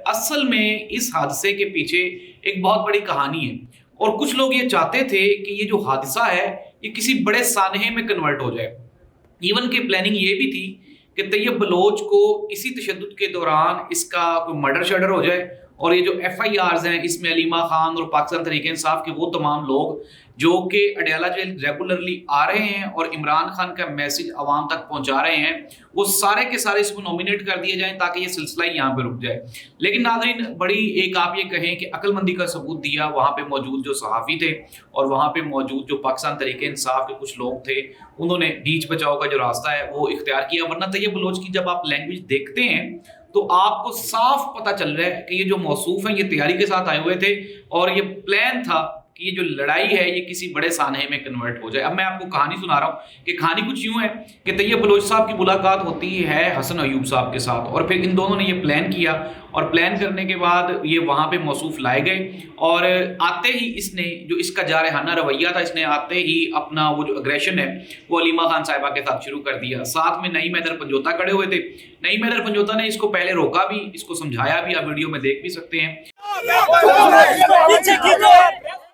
اصل میں اس حادثے کے پیچھے ایک بہت بڑی کہانی ہے، اور کچھ لوگ یہ چاہتے تھے کہ یہ جو حادثہ ہے یہ کسی بڑے سانحے میں کنورٹ ہو جائے۔ ایون کہ پلاننگ یہ بھی تھی کہ طیب بلوچ کو اسی تشدد کے دوران اس کا کوئی مرڈر شرڈر ہو جائے، اور یہ جو ایف آئی آرز ہیں اس میں علیمہ خان اور پاکستان تحریک انصاف کے وہ تمام لوگ جو کہ اڈیالہ جیل ریگولرلی آ رہے ہیں اور عمران خان کا میسج عوام تک پہنچا رہے ہیں، وہ سارے کے سارے اس کو نومینیٹ کر دیے جائیں تاکہ یہ سلسلہ یہاں پہ رک جائے۔ لیکن ناظرین، بڑی ایک آپ یہ کہیں کہ عقل مندی کا ثبوت دیا وہاں پہ موجود جو صحافی تھے اور وہاں پہ موجود جو پاکستان تحریک انصاف کے کچھ لوگ تھے، انہوں نے بیچ بچاؤ کا جو راستہ ہے وہ اختیار کیا۔ ورنہ طیب بلوچ کی جب آپ لینگویج دیکھتے ہیں تو آپ کو صاف پتہ چل رہا ہے کہ یہ جو موصوف ہیں یہ تیاری کے ساتھ آئے ہوئے تھے، اور یہ پلان تھا کہ یہ جو لڑائی ہے یہ کسی بڑے سانحے میں کنورٹ ہو جائے۔ اب میں آپ کو کہانی سنا رہا ہوں کہ کہانی کچھ یوں ہے کہ طیب بلوچ صاحب کی ملاقات ہوتی ہے حسن ایوب صاحب کے ساتھ، اور پھر ان دونوں نے یہ پلان کیا، اور پلان کرنے کے بعد یہ وہاں پہ موصوف لائے گئے، اور آتے ہی اس نے جو اس کا جارحانہ رویہ تھا، اس نے آتے ہی اپنا وہ جو اگریشن ہے وہ علیمہ خان صاحبہ کے ساتھ شروع کر دیا۔ ساتھ میں نعیم حیدر پنجوتا کھڑے ہوئے تھے۔ نعیم حیدر پنجوتا نے اس کو پہلے روکا بھی، اس کو سمجھایا بھی، آپ ویڈیو میں دیکھ بھی سکتے ہیں۔